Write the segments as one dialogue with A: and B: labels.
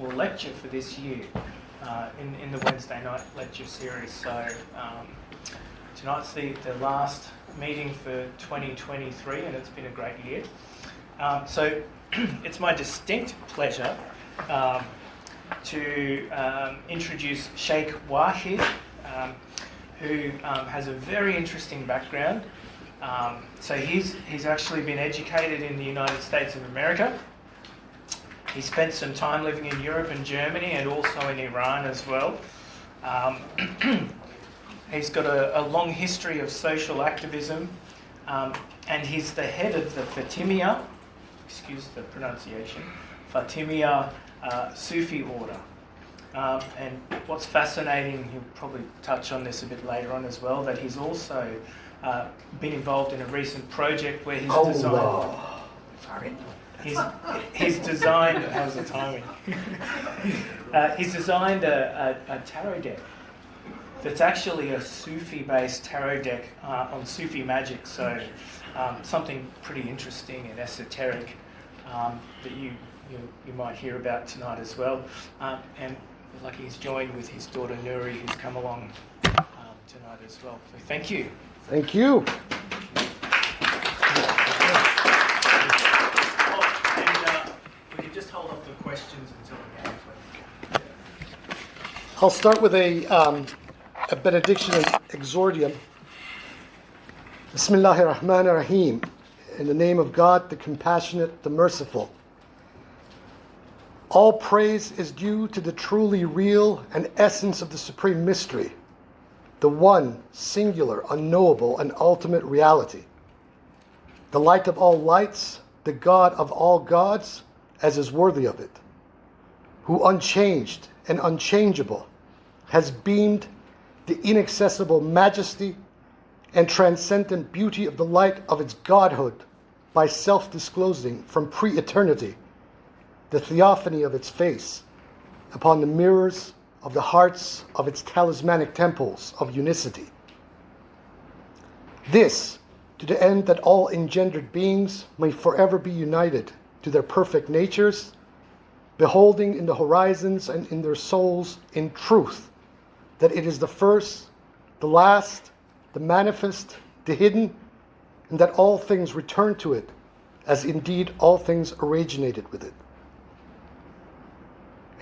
A: or lecture for this year in the Wednesday night lecture series. So tonight's the last meeting for 2023, and it's been a great year. So it's my distinct pleasure to introduce Sheikh Wahid, who has a very interesting background. So he's actually been educated in the United States of America. He spent some time living in Europe and Germany, and also in Iran as well. He's got a long history of social activism, and he's the head of the Fatimiyya, excuse the pronunciation, Fatimiyya Sufi order. And what's fascinating, he'll probably touch on this a bit later on as well, that he's also been involved in a recent project where he's designed... Sorry. He's designed... How's the timing? He's designed a tarot deck that's actually a Sufi-based tarot deck on Sufi magic. So something pretty interesting and esoteric that you might hear about tonight as well. And lucky he's joined with his daughter Nuri, who's come along tonight as well. So thank you.
B: Thank you.
A: We can just hold off the questions until the end, please.
B: I'll start with a benediction and exordium. Bismillahir-Rahmanir-Rahim. In the name of God, the compassionate, the merciful. All praise is due to the truly real and essence of the supreme mystery, the one, singular, unknowable, and ultimate reality. The light of all lights, the God of all gods, as is worthy of it, who unchanged and unchangeable has beamed the inaccessible majesty and transcendent beauty of the light of its godhood by self-disclosing from pre-eternity the theophany of its face upon the mirrors of the hearts of its talismanic temples of unicity. This, to the end that all engendered beings may forever be united to their perfect natures, beholding in the horizons and in their souls in truth that it is the first, the last, the manifest, the hidden, and that all things return to it, as indeed all things originated with it.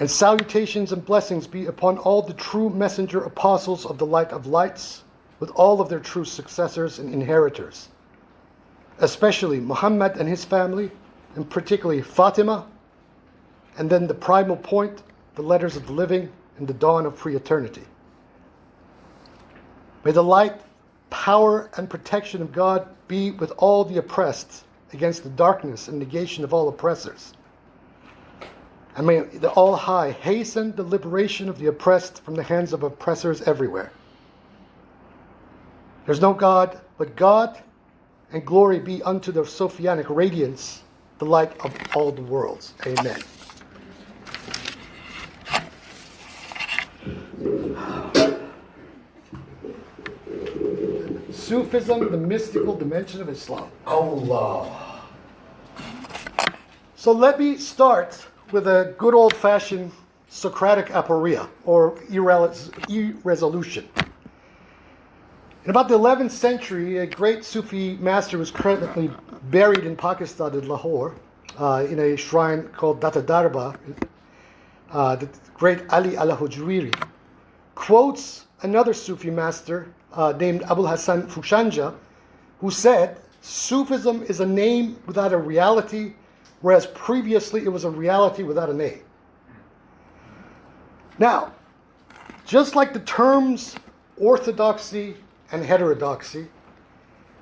B: And salutations and blessings be upon all the true messenger apostles of the light of lights, with all of their true successors and inheritors, especially Muhammad and his family, and particularly Fatima, and then the primal point, the letters of the living, and the dawn of pre-eternity. May the light, power, and protection of God be with all the oppressed against the darkness and negation of all oppressors. And may the All-High hasten the liberation of the oppressed from the hands of oppressors everywhere. There's no God but God, and glory be unto the Sophianic radiance, the light of all the worlds. Amen. Sufism, the mystical dimension of Islam.
C: Allah.
B: So let me start with a good old-fashioned Socratic aporia, or irresolution. In about the 11th century, a great Sufi master was currently buried in Pakistan, in Lahore, in a shrine called Data Darba. The great Ali al-Hujwiri quotes another Sufi master named Abul Hassan Fushanja, who said, Sufism is a name without a reality, whereas previously it was a reality without a name. Now, just like the terms orthodoxy and heterodoxy,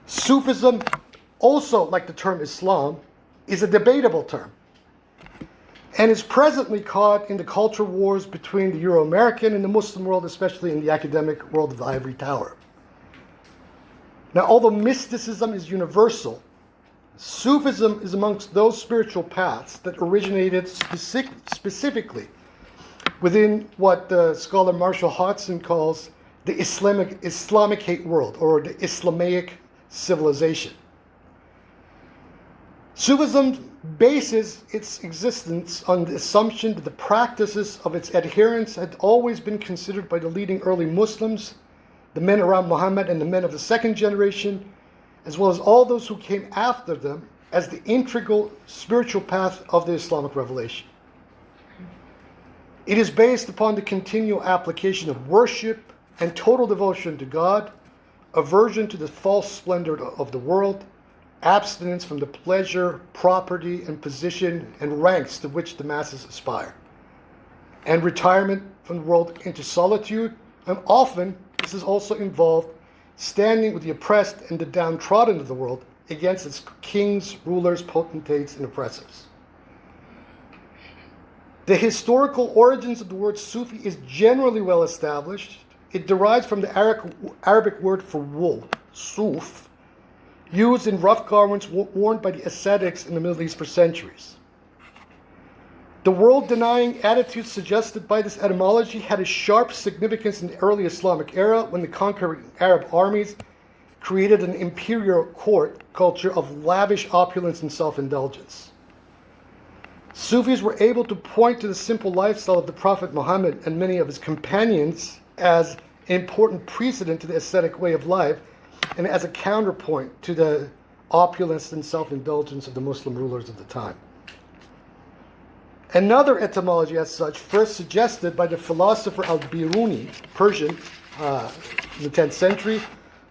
B: Sufism, also like the term Islam, is a debatable term, and is presently caught in the culture wars between the Euro-American and the Muslim world, especially in the academic world of the ivory tower. Now, although mysticism is universal, Sufism is amongst those spiritual paths that originated specifically within what the scholar Marshall Hodgson calls the Islamicate world, or the Islamaic civilization. Sufism bases its existence on the assumption that the practices of its adherents had always been considered by the leading early Muslims, the men around Muhammad and the men of the second generation, as well as all those who came after them, as the integral spiritual path of the Islamic revelation. It is based upon the continual application of worship and total devotion to God, aversion to the false splendor of the world, abstinence from the pleasure, property, and position and ranks to which the masses aspire, and retirement from the world into solitude, and often this is also involved standing with the oppressed and the downtrodden of the world against its kings, rulers, potentates, and oppressors. The historical origins of the word Sufi is generally well established. It derives from the Arabic word for wool, suf, used in rough garments worn by the ascetics in the Middle East for centuries. The world-denying attitude suggested by this etymology had a sharp significance in the early Islamic era when the conquering Arab armies created an imperial court culture of lavish opulence and self-indulgence. Sufis were able to point to the simple lifestyle of the Prophet Muhammad and many of his companions as an important precedent to the ascetic way of life and as a counterpoint to the opulence and self-indulgence of the Muslim rulers of the time. Another etymology as such, first suggested by the philosopher al-Biruni, Persian, in the 10th century,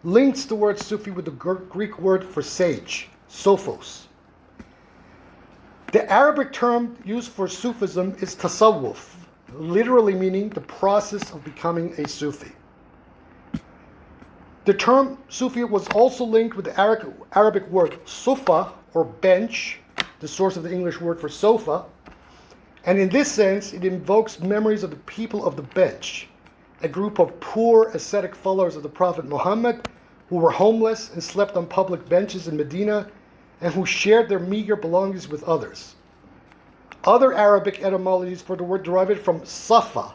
B: links the word Sufi with the Greek word for sage, sophos. The Arabic term used for Sufism is tasawwuf, literally meaning the process of becoming a Sufi. The term Sufi was also linked with the Arabic word sufa, or bench, the source of the English word for sofa, and in this sense it invokes memories of the people of the bench, a group of poor ascetic followers of the Prophet Muhammad who were homeless and slept on public benches in Medina and who shared their meager belongings with others. Other Arabic etymologies for the word derive from safa,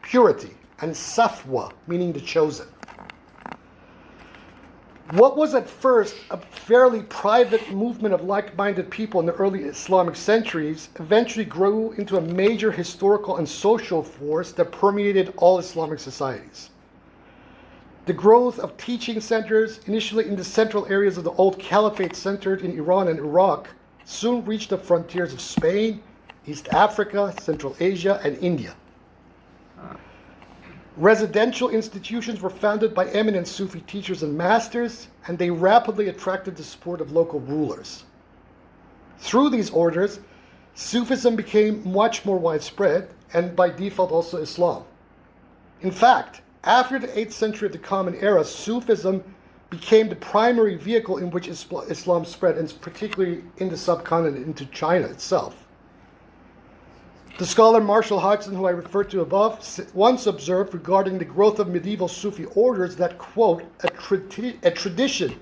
B: purity, and safwa, meaning the chosen. What was at first a fairly private movement of like-minded people in the early Islamic centuries eventually grew into a major historical and social force that permeated all Islamic societies. The growth of teaching centers, initially in the central areas of the old caliphate centered in Iran and Iraq, soon reached the frontiers of Spain, East Africa, Central Asia, and India. Residential institutions were founded by eminent Sufi teachers and masters, and they rapidly attracted the support of local rulers. Through these orders, Sufism became much more widespread, and by default also Islam. In fact, after the 8th century of the Common Era, Sufism became the primary vehicle in which Islam spread, and particularly in the subcontinent, into China itself. The scholar Marshall Hodgson, who I referred to above, once observed regarding the growth of medieval Sufi orders that, quote, a tradition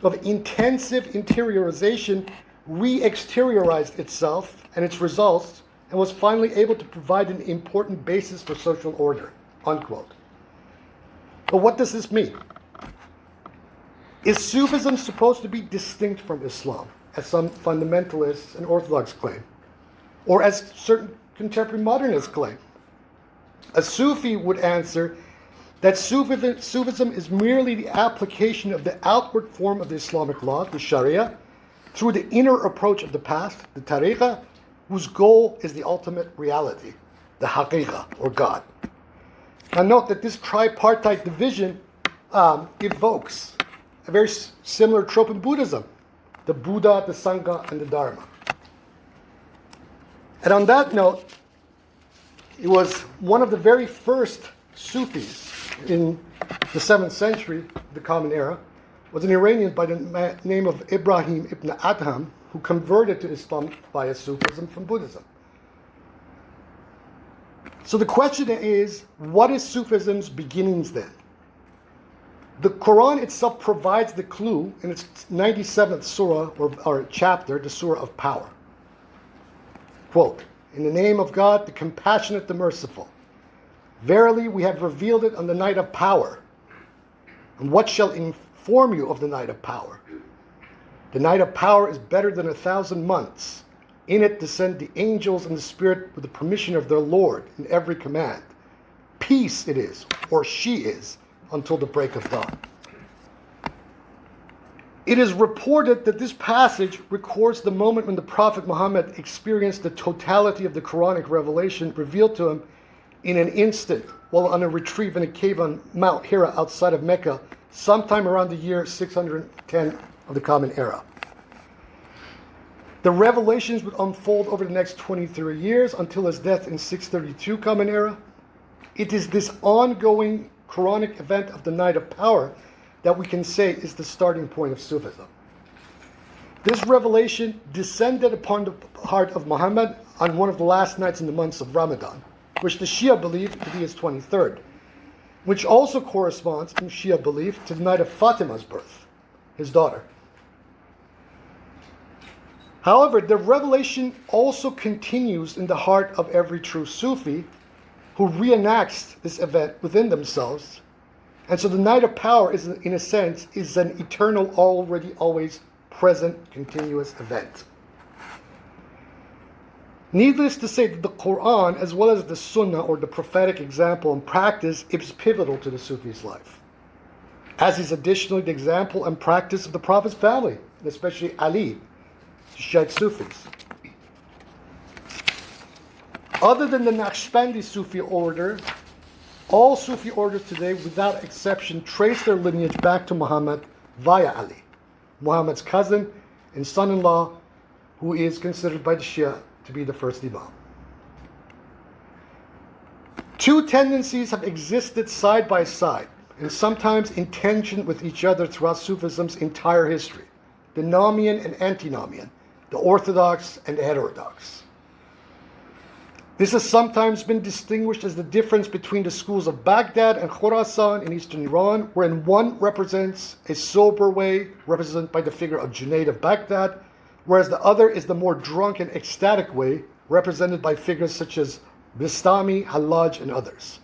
B: of intensive interiorization re-exteriorized itself and its results and was finally able to provide an important basis for social order, unquote. But what does this mean? Is Sufism supposed to be distinct from Islam, as some fundamentalists and Orthodox claim, or as certain contemporary modernists claim? A Sufi would answer that Sufism is merely the application of the outward form of the Islamic law, the Sharia, through the inner approach of the path, the tariqah, whose goal is the ultimate reality, the haqiqah, or God. Now note that this tripartite division evokes a very similar trope in Buddhism, the Buddha, the Sangha, and the Dharma. And on that note, it was one of the very first Sufis in the 7th century, the Common Era, was an Iranian by the name of Ibrahim ibn Adham, who converted to Islam via Sufism from Buddhism. So the question is, what is Sufism's beginnings then? The Quran itself provides the clue in its 97th surah, or chapter, the Surah of Power. Quote, in the name of God, the compassionate, the merciful. Verily, we have revealed it on the night of power. And what shall inform you of the night of power? The night of power is better than 1,000 months. In it descend the angels and the Spirit with the permission of their Lord in every command. Peace it is, or she is, until the break of dawn. It is reported that this passage records the moment when the Prophet Muhammad experienced the totality of the Quranic revelation revealed to him in an instant while on a retreat in a cave on Mount Hira outside of Mecca, sometime around the year 610 of the Common Era. The revelations would unfold over the next 23 years until his death in 632 Common Era. It is this ongoing Quranic event of the Night of Power that we can say is the starting point of Sufism. This revelation descended upon the heart of Muhammad on one of the last nights in the months of Ramadan, which the Shia believe to be his 23rd, which also corresponds, in Shia belief, to the night of Fatima's birth, his daughter. However, the revelation also continues in the heart of every true Sufi who reenacts this event within themselves. And so the night of power is, in a sense, is an eternal, already, always present, continuous event. Needless to say that the Quran, as well as the Sunnah, or the prophetic example and practice, is pivotal to the Sufi's life. As is additionally the example and practice of the Prophet's family, and especially Ali, the Shiite Sufis. Other than the Naqshbandi Sufi order, all Sufi orders today, without exception, trace their lineage back to Muhammad via Ali, Muhammad's cousin and son-in-law, who is considered by the Shia to be the first Imam. Two tendencies have existed side by side, and sometimes in tension with each other throughout Sufism's entire history: the Nomian and Antinomian, the Orthodox and the Heterodox. This has sometimes been distinguished as the difference between the schools of Baghdad and Khorasan in eastern Iran, wherein one represents a sober way, represented by the figure of Junayd of Baghdad, whereas the other is the more drunk and ecstatic way, represented by figures such as Bistami, Hallaj, and others.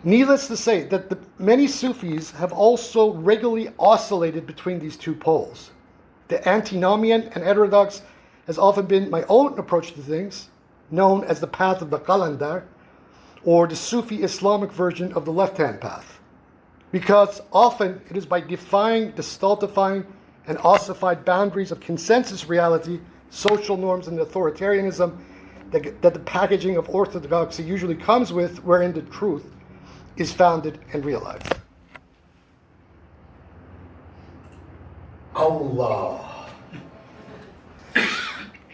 B: Needless to say that many Sufis have also regularly oscillated between these two poles. The antinomian and heterodox has often been my own approach to things, known as the path of the Qalandar, or the Sufi Islamic version of the left-hand path. Because often it is by defying the stultifying and ossified boundaries of consensus reality, social norms, and authoritarianism that the packaging of orthodoxy usually comes with, wherein the truth is founded and realized. Allah.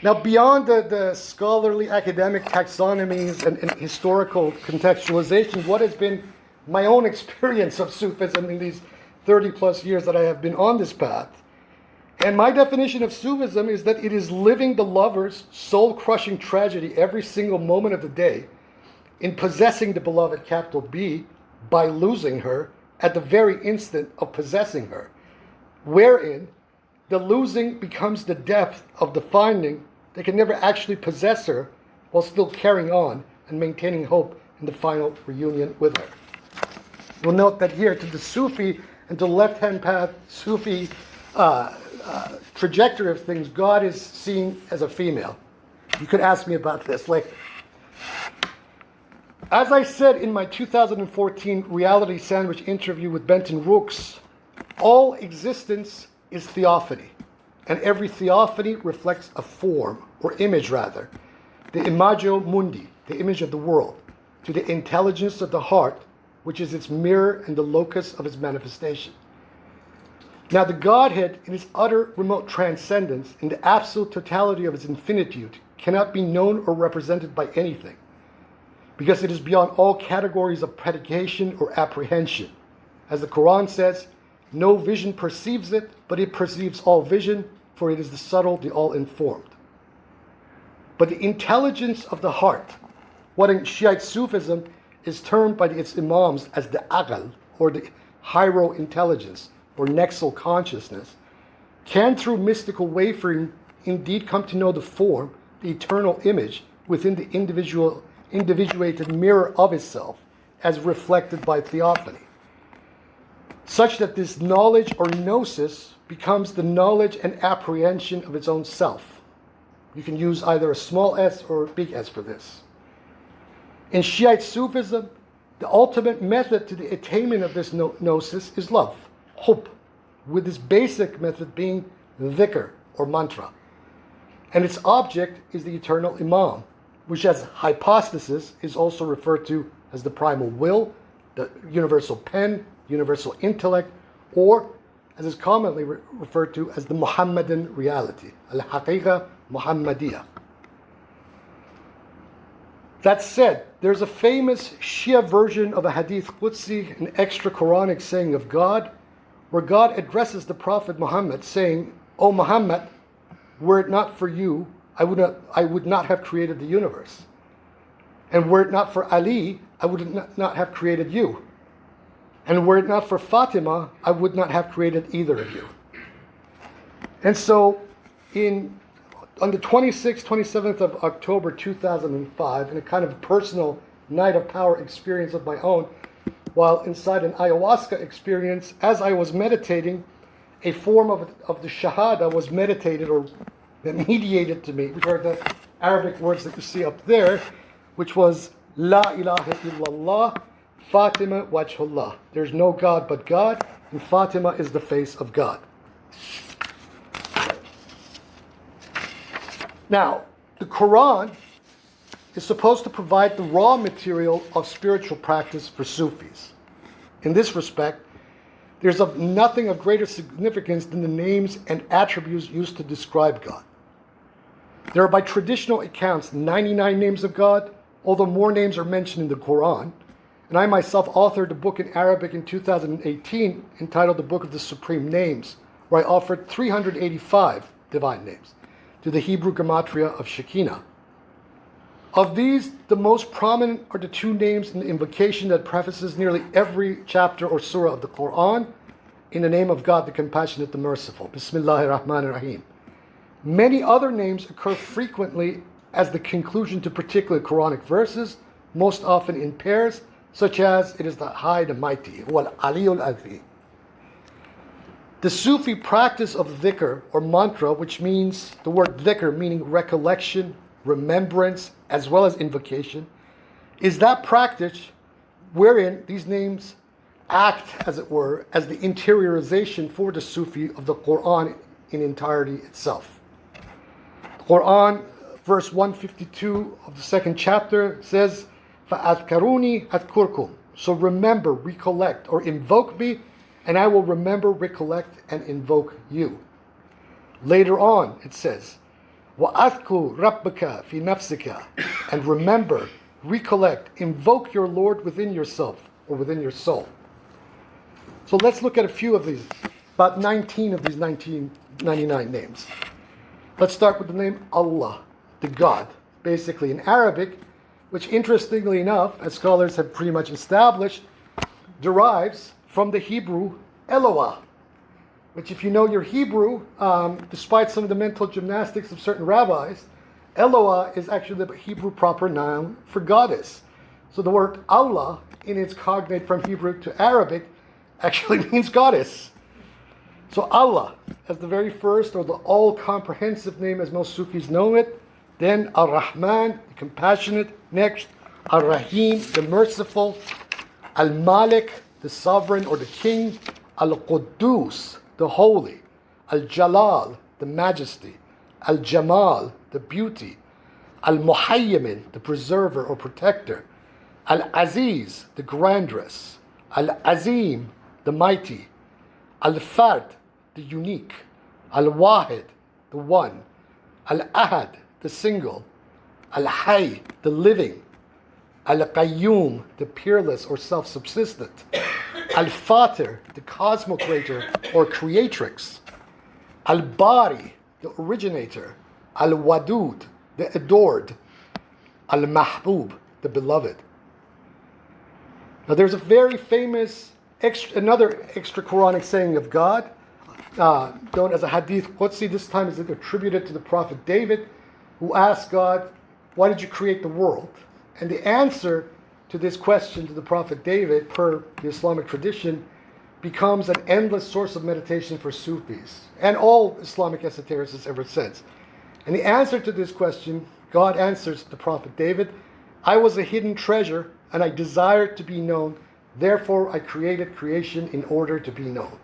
B: Now, beyond the scholarly academic taxonomies and historical contextualization, what has been my own experience of Sufism in these 30 plus years that I have been on this path? And my definition of Sufism is that it is living the lover's soul-crushing tragedy every single moment of the day, in possessing the beloved, capital B, by losing her at the very instant of possessing her, wherein the losing becomes the depth of the finding. They can never actually possess her while still carrying on and maintaining hope in the final reunion with her. We'll note that here, to the Sufi and to the left-hand path Sufi trajectory of things, God is seen as a female. You could ask me about this later. As I said in my 2014 reality sandwich interview with Benton Rooks, all existence is theophany, and every theophany reflects a form, or image rather, the imago mundi, the image of the world, to the intelligence of the heart, which is its mirror and the locus of its manifestation. Now, the Godhead, in its utter remote transcendence, in the absolute totality of its infinitude, cannot be known or represented by anything, because it is beyond all categories of predication or apprehension. As the Quran says, no vision perceives it, but it perceives all vision, for it is the subtle, the all-informed. But the intelligence of the heart, what in Shiite Sufism is termed by its imams as the aql, or the hiero intelligence, or nexal consciousness, can through mystical wavering indeed come to know the form, the eternal image, within the individuated mirror of itself, as reflected by theophany, such that this knowledge or gnosis becomes the knowledge and apprehension of its own self. You can use either a small s or a big S for this. In Shiite Sufism, the ultimate method to the attainment of this gnosis is love, hub, with this basic method being dhikr or mantra. And its object is the eternal Imam, which as hypostasis is also referred to as the primal will, the universal pen, universal intellect, or as is commonly referred to as the Muhammadan reality, al-haqiqa Muhammadiyah. That said, there's a famous Shia version of a Hadith Qudsi, an extra Quranic saying of God, where God addresses the Prophet Muhammad saying, "O Muhammad, were it not for you, I would not have created the universe. And were it not for Ali, I would not have created you. And were it not for Fatima, I would not have created either of you." And so on the 26th, 27th of October 2005, in a kind of personal night of power experience of my own, while inside an ayahuasca experience, as I was meditating, a form of the Shahada was meditated or mediated to me, which are the Arabic words that you see up there, which was La ilaha illallah, Fatima wajhullah. There's no God but God, and Fatima is the face of God. Now, the Quran is supposed to provide the raw material of spiritual practice for Sufis. In this respect, there's nothing of greater significance than the names and attributes used to describe God. There are, by traditional accounts, 99 names of God, although more names are mentioned in the Quran. And I myself authored a book in Arabic in 2018 entitled The Book of the Supreme Names, where I offered 385 divine names to the Hebrew gematria of Shekinah. Of these, the most prominent are the two names in the invocation that prefaces nearly every chapter or surah of the Quran, in the name of God, the Compassionate, the Merciful. Bismillahir Rahmanir Rahim. Many other names occur frequently as the conclusion to particular Quranic verses, most often in pairs, such as it is the High, the Mighty, wal Aliyul Azim. The Sufi practice of dhikr or mantra, which means the word dhikr meaning recollection, remembrance, as well as invocation, is that practice wherein these names act, as it were, as the interiorization for the Sufi of the Quran in entirety itself. The Quran, verse 152 of the second chapter says, فَأَذْكَرُونِي أَذْكُرْكُمْ. So remember, recollect, or invoke me, and I will remember, recollect, and invoke you. Later on, it says, وَأَذْكُرْ رَبَّكَ فِي نَفْسِكَ. And remember, recollect, invoke your Lord within yourself, or within your soul. So let's look at a few of these, about 19 of these 99 names. Let's start with the name Allah, the God, basically in Arabic, which interestingly enough, as scholars have pretty much established, derives from the Hebrew Eloah, which if you know your Hebrew, despite some of the mental gymnastics of certain rabbis, Eloah is actually the Hebrew proper noun for goddess. So the word Allah, in its cognate from Hebrew to Arabic, actually means goddess. So Allah, as the very first or the all-comprehensive name as most Sufis know it, then Ar-Rahman, the compassionate, next Ar-Rahim, the merciful, Al-Malik, the sovereign or the king, Al-Quddus, the holy, Al-Jalal, the majesty, Al-Jamal, the beauty, Al-Muhayyimin, the preserver or protector, Al-Aziz, the grandress, Al-Azim, the mighty, Al-Fard, the unique, Al-Wahid, the one, Al-Ahad, the single, Al-Hayy, the living, Al-Qayyum, the peerless or self-subsistent, Al-Fatir, the cosmocrator or creatrix, Al-Bari, the originator, Al-Wadud, the adored, Al-Mahbub, the beloved. Now there's a very famous, another extra Quranic saying of God, known as a Hadith Qudsi. This time is attributed to the Prophet David, who asked God, why did you create the world? And the answer to this question to the Prophet David, per the Islamic tradition, becomes an endless source of meditation for Sufis and all Islamic esotericists ever since. And the answer to this question, God answers the prophet David, I was a hidden treasure and I desired to be known. Therefore, I created creation in order to be known.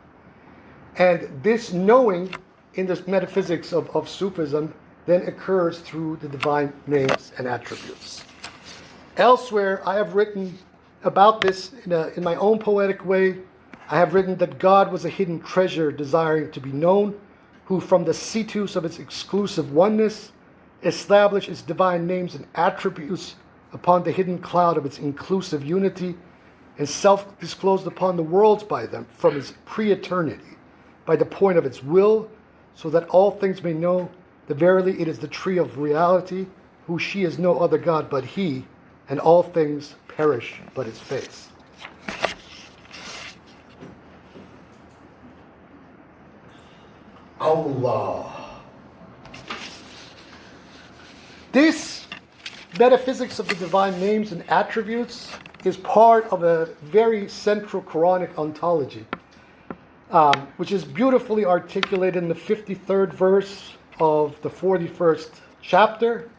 B: And this knowing in the metaphysics of Sufism then occurs through the divine names and attributes. Elsewhere, I have written about this in my own poetic way. I have written that God was a hidden treasure desiring to be known, who from the situs of its exclusive oneness established its divine names and attributes upon the hidden cloud of its inclusive unity, and self-disclosed upon the worlds by them from its pre-eternity, by the point of its will, so that all things may know that verily it is the tree of reality, who she is no other God but he, and all things perish but its face. Allah. This metaphysics of the divine names and attributes is part of a very central Quranic ontology, which is beautifully articulated in the 53rd verse of the 41st chapter.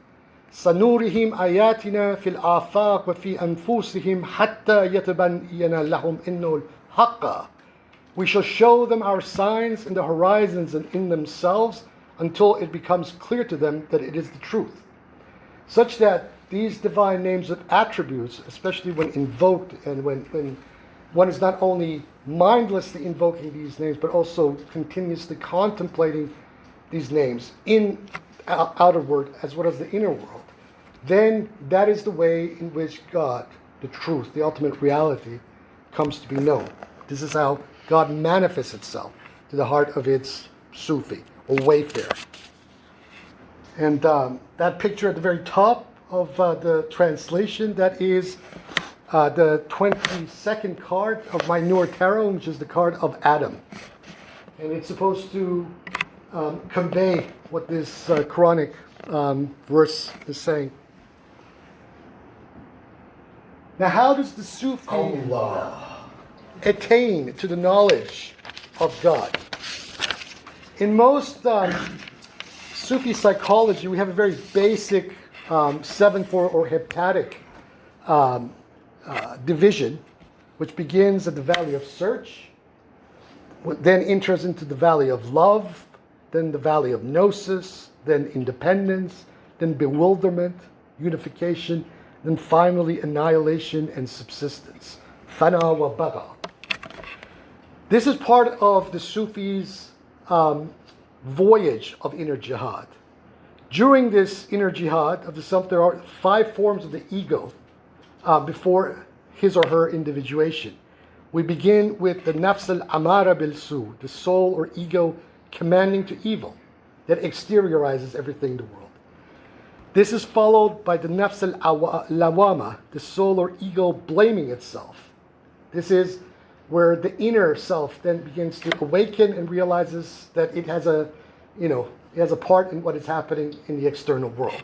B: سَنُورِهِمْ آيَاتِنَا فِي الْآفَاقِ وَفِي أَنفُسِهِمْ حَتَّى يَتَبَيَّنَ لَهُمْ إِنَّهُ الْحَقَّ. We shall show them our signs in the horizons and in themselves until it becomes clear to them that it is the truth. Such that these divine names and attributes, especially when invoked and when one is not only mindlessly invoking these names, but also continuously contemplating these names in outer world as well as the inner world, then that is the way in which God, the truth, the ultimate reality, comes to be known. This is how God manifests itself to the heart of its Sufi or wayfarer. And that picture at the very top of the translation, that is the 22nd card of my Nur Tarot, which is the card of Adam. And it's supposed to convey what this Quranic verse is saying. Now, how does the Sufi attain to the knowledge of God? In most Sufi psychology, we have a very basic 7-4 or hepatic division, which begins at the valley of search, then enters into the valley of love, then the valley of gnosis, then independence, then bewilderment, unification, then finally annihilation and subsistence. Fana wa baqa. This is part of the Sufis' voyage of inner jihad. During this inner jihad of the self, there are 5 forms of the ego before his or her individuation. We begin with the nafs al-amara bil-su, the soul or ego commanding to evil, that exteriorizes everything in the world. This is followed by the nafs al-lawama, the soul or ego blaming itself. This is where the inner self then begins to awaken and realizes that it has a part in what is happening in the external world.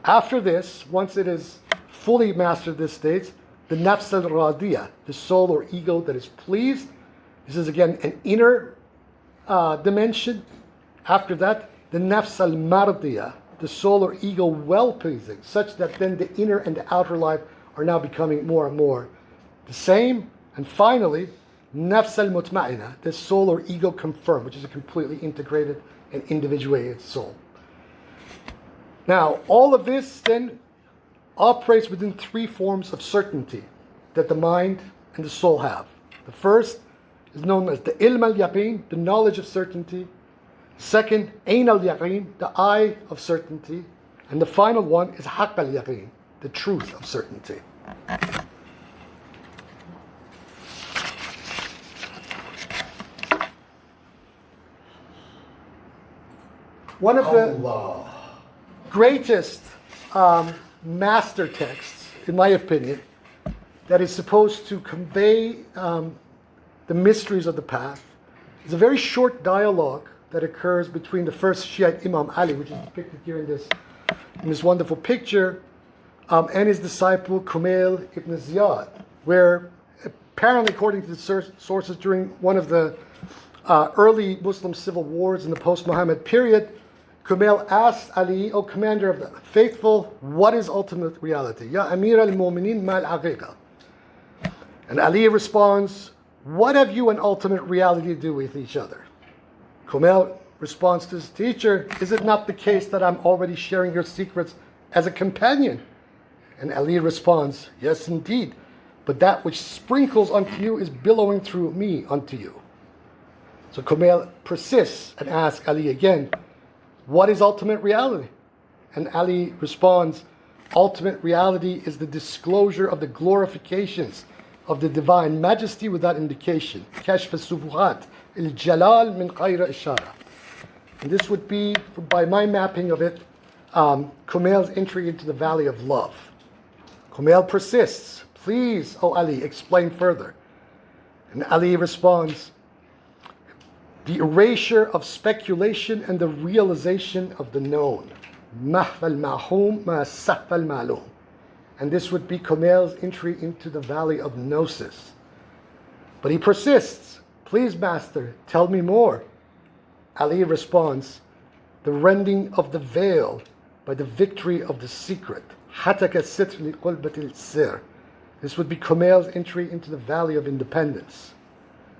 B: After this, once it is fully mastered this state, the nafs al-radiyah, the soul or ego that is pleased. This is again an inner dimension. After that, the nafs al-mardiyah, the soul or ego well-pleasing, such that then the inner and the outer life are now becoming more and more the same. And finally, nafs al-mutma'inah, the soul or ego confirmed, which is a completely integrated and individuated soul. Now, all of this then operates within 3 forms of certainty that the mind and the soul have. The first is known as the ilm al-yaqeen, the knowledge of certainty. Second, ayn al-yaqeen, the eye of certainty. And the final one is haqq al-yaqeen, the truth of certainty. One of the greatest master texts, in my opinion, that is supposed to convey the mysteries of the path is a very short dialogue that occurs between the first Shiite Imam Ali, which is depicted here in this wonderful picture, and his disciple Kumail ibn Ziyad, where Apparently, according to the sources, during one of the early Muslim civil wars in the post-Muhammad period, Kumail asked Ali, O commander of the faithful, what is ultimate reality? Ya Amir al-Mu'minin mal aqiqa. And Ali responds, what have you and ultimate reality to do with each other? Kumail responds to his teacher, is it not the case that I'm already sharing your secrets as a companion? And Ali responds, yes indeed, but that which sprinkles unto you is billowing through me unto you. So Kumail persists and asks Ali again, what is ultimate reality? And Ali responds, ultimate reality is the disclosure of the glorifications of the divine majesty without indication. Kashf al-subuhat, al-jalal min ghayra ishara. And this would be, by my mapping of it, Kumail's entry into the valley of love. Kumail persists, please, O Ali, explain further. And Ali responds, the erasure of speculation and the realization of the known. Mahv al-mahum ma sahf al-malum. And this would be Kumail's entry into the valley of gnosis. But he persists, please master, tell me more. Ali responds, the rending of the veil by the victory of the secret. Hataka sitr li qulbatil sir. This would be Kumail's entry into the valley of independence.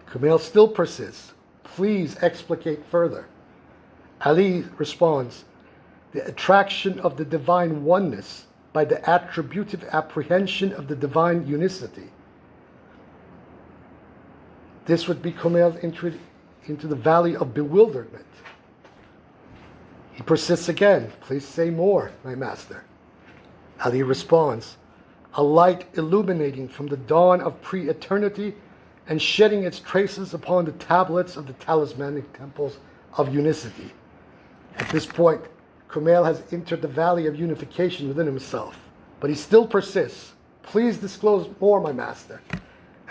B: Kumail still persists. Please explicate further. Ali responds, the attraction of the divine oneness by the attributive apprehension of the divine unicity. This would be Kumail's entry into the valley of bewilderment. He persists again. Please say more, my master. Ali responds, a light illuminating from the dawn of pre-eternity and shedding its traces upon the tablets of the Talismanic-Temples of Unicity. At this point, Kumail has entered the valley of unification within himself, but he still persists. Please disclose more, my master.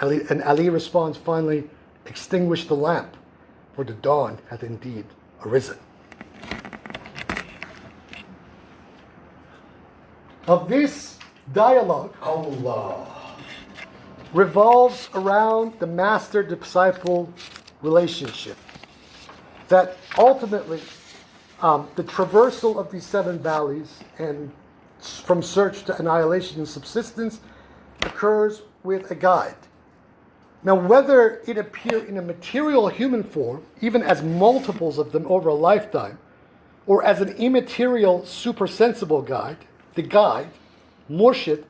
B: And Ali responds finally, extinguish the lamp, for the dawn hath indeed arisen. Of this dialogue, Allah revolves around the master-disciple relationship. That ultimately, the traversal of these seven valleys and from search to annihilation and subsistence occurs with a guide. Now, whether it appear in a material human form, even as multiples of them over a lifetime, or as an immaterial supersensible guide, the guide, murshid,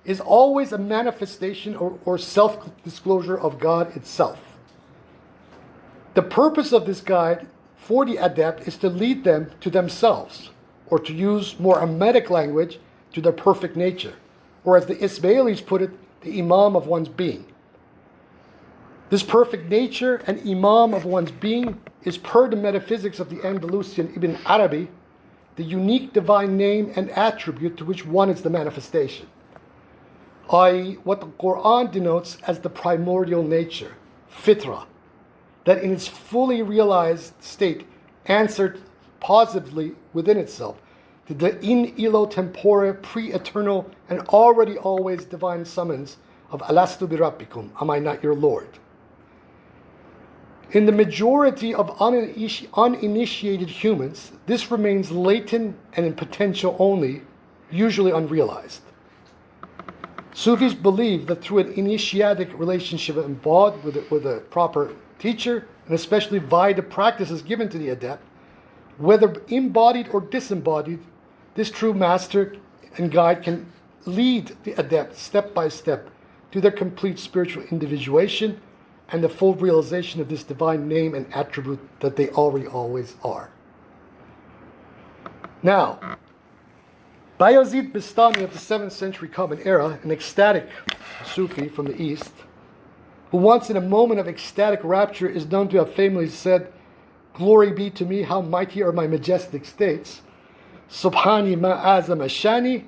B: is always a manifestation or self-disclosure of God itself. The purpose of this guide for the adept is to lead them to themselves, or to use more Hermetic language, to their perfect nature, or as the Ismailis put it, the imam of one's being. This perfect nature and imam of one's being is, per the metaphysics of the Andalusian Ibn Arabi, the unique divine name and attribute to which one is the manifestation, i.e., what the Quran denotes as the primordial nature, fitra, that in its fully realized state answered positively within itself to the in illo tempore, pre-eternal and already always divine summons of Alastu bi Rabbikum, am I not your Lord? In the majority of uninitiated humans, this remains latent and in potential only, usually unrealized. Sufis believe that through an initiatic relationship embodied with a proper teacher, and especially via the practices given to the adept, whether embodied or disembodied, this true master and guide can lead the adept step by step to their complete spiritual individuation and the full realization of this divine name and attribute that they already always are. Now, Bayazid Bistami of the 7th century Common Era, an ecstatic Sufi from the East, who once in a moment of ecstatic rapture is known to have famously said, "Glory be to me, how mighty are my majestic states," Subhani ma azam ashani,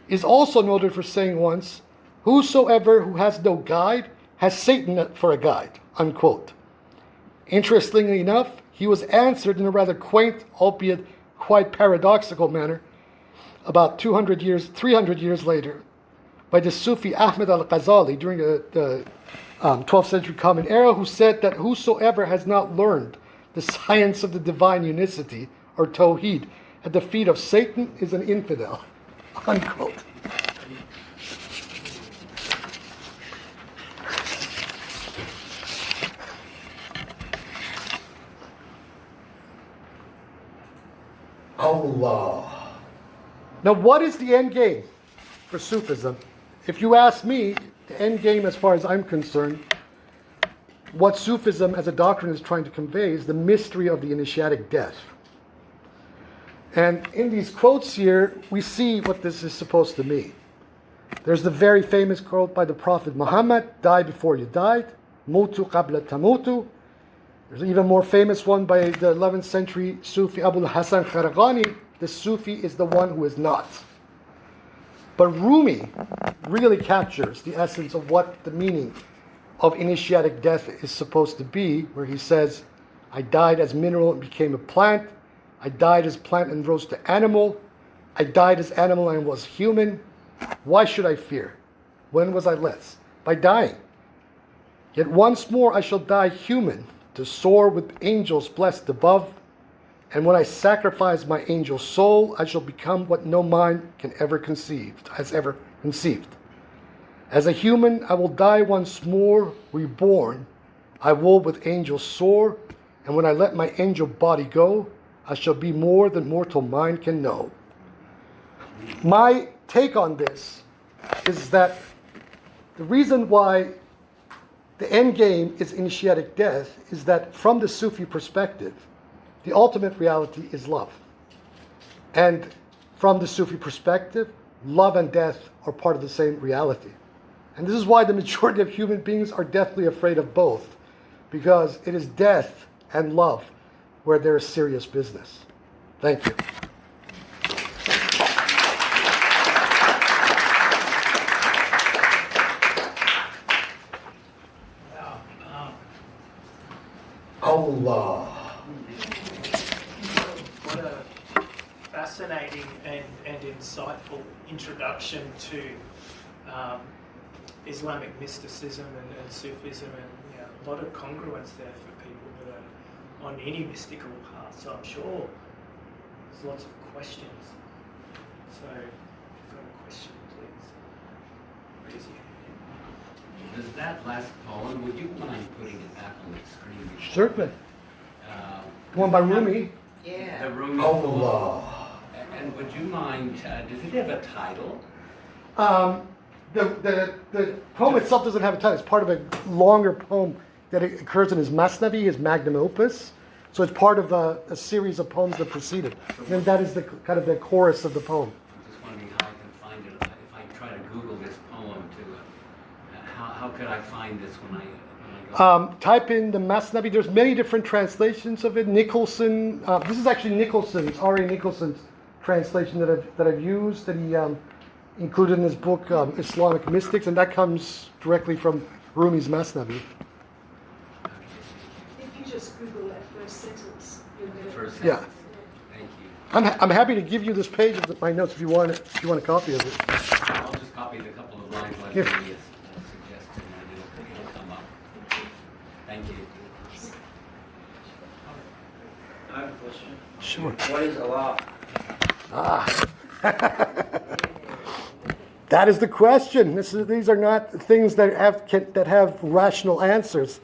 B: is also noted for saying once, "Whosoever who has no guide has Satan for a guide," unquote. Interestingly enough, he was answered in a rather quaint, albeit quite paradoxical manner, about 300 years later, by the Sufi Ahmed al-Ghazali during the 12th century Common Era, who said that whosoever has not learned the science of the divine unicity, or Tawheed, at the feet of Satan is an infidel. Unquote. Allah. Now, what is the end game for Sufism? If you ask me, the end game, as far as I'm concerned, what Sufism as a doctrine is trying to convey is the mystery of the initiatic death. And in these quotes here, we see what this is supposed to mean. There's the very famous quote by the Prophet Muhammad, die before you died, mutu qabla tamutu. There's an even more famous one by the 11th century Sufi Abul Hasan Kharagani, the Sufi is the one who is not. But Rumi really captures the essence of what the meaning of initiatic death is supposed to be, where he says, I died as mineral and became a plant. I died as plant and rose to animal. I died as animal and was human. Why should I fear? When was I less? By dying. Yet once more I shall die human, to soar with angels blessed above. And when I sacrifice my angel soul, I shall become what no mind has ever conceived. As a human, I will die once more, reborn. I will with angels soar, and when I let my angel body go, I shall be more than mortal mind can know. My take on this is that the reason why the end game is initiatic death is that from the Sufi perspective, the ultimate reality is love. And from the Sufi perspective, love and death are part of the same reality. And this is why the majority of human beings are deathly afraid of both, because it is death and love where there is serious business. Thank you. Allah.
A: What a fascinating and insightful introduction to Islamic mysticism and Sufism, and a lot of congruence there for people that are on any mystical path. So I'm sure there's lots of questions. So if you've got a question, please raise your hand.
C: Does that last poem, would you mind putting it back on the screen?
B: Certainly. The one by Rumi.
C: Yeah. The Rumi
B: Allah.
C: poem. And would you mind, does it have a title?
B: The poem itself doesn't have a title. It's part of a longer poem that occurs in his Masnavi, his magnum opus. So it's part of a series of poems that preceded. And that is the kind of the chorus of the poem.
C: I'm just wondering how I can find it. If I try to Google this poem, how could I find this when I go?
B: Type in the Masnavi. There's many different translations of it. Nicholson. This is actually Nicholson's, R.A. Nicholson's translation that I've used, that he included in his book Islamic Mystics, and that comes directly from Rumi's Masnavi.
D: If you just Google that first sentence, you'll get it.
C: First
B: Yeah.
C: sentence. Thank you.
B: I'm happy to give you this page of my notes if you want it, if you want a copy of it.
C: I'll just copy the couple of lines like
B: Here.
C: you suggested, and it'll come up. Thank you.
E: I have a question.
B: Sure.
E: What is Allah?
B: That is the question. These are not things that have rational answers.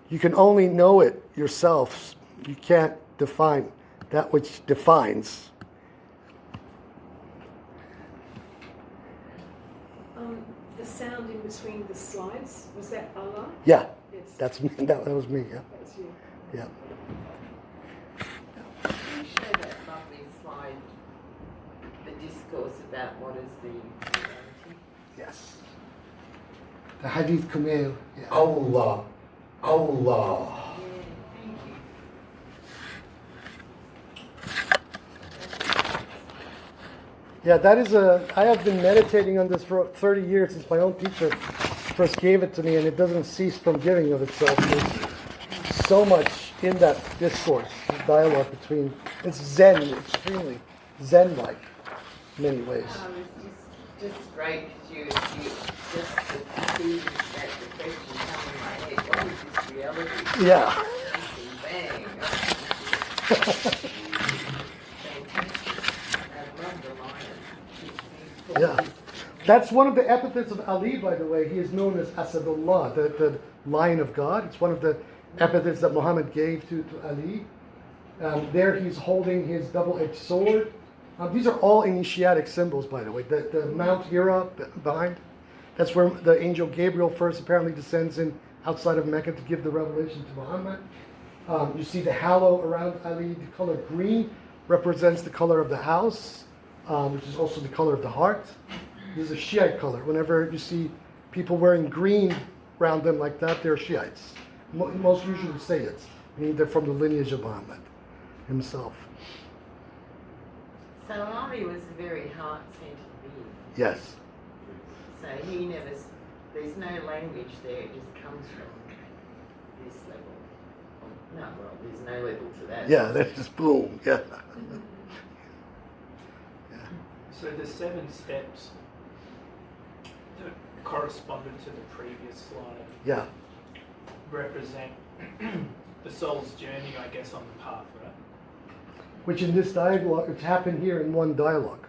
B: You can only know it yourself. You can't define that which defines.
D: The sound in between the slides, was that Allah?
B: Yeah,
D: Yes.
B: that's me. That was me. Yeah,
D: That was you.
B: yeah.
F: Can you show that lovely slide, the discourse about what is the reality?
B: Yes. The Hadith Kumail. Yeah. Allah, Allah.
F: Yeah, thank you.
B: Yeah, that is I have been meditating on this for 30 years since my own teacher first gave it to me, and it doesn't cease from giving of itself. There's so much in that discourse, dialogue between, it's Zen, extremely Zen-like in many ways.
F: I was just just great because you just the feeling that the question come in my head, what is this reality?
B: Yeah.
F: Bang. Fantastic. I love the lion.
B: Yeah. That's one of the epithets of Ali, by the way. He is known as Asadullah, the Lion of God. It's one of the epithets that Muhammad gave to Ali. There he's holding his double-edged sword. These are all initiatic symbols, by the way. The Mount Hira behind, that's where the angel Gabriel first apparently descends in outside of Mecca to give the revelation to Muhammad. You see the halo around Ali. The color green represents the color of the house, which is also the color of the heart. This is a Shiite color. Whenever you see people wearing green around them like that, they're Shiites. Most usually Sayyids, meaning they're from the lineage of Muhammad himself.
F: So Ali was a very heart-centered being.
B: Yes.
F: So he never, there's no language there, it just comes from this level. No, well, there's no level to that.
B: Yeah, that's just boom. Yeah.
A: So the 7 steps that corresponded to the previous slide
B: Yeah.
A: represent the soul's journey, I guess, on the path, right?
B: Which in this dialogue, which happened here in one dialogue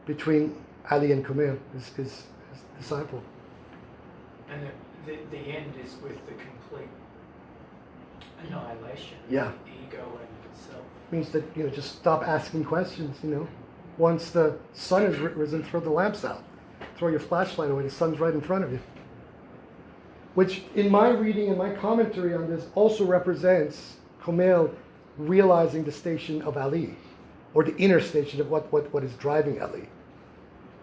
B: between Ali and Kumail, his disciple.
A: And the end is with the complete annihilation
B: Yeah.
A: of the ego and the self.
B: Means that, just stop asking questions, Once the sun is risen, throw the lamps out. Throw your flashlight away, the sun's right in front of you. Which, in my reading and my commentary on this, also represents Kumail realizing the station of Ali, or the inner station of what is driving Ali.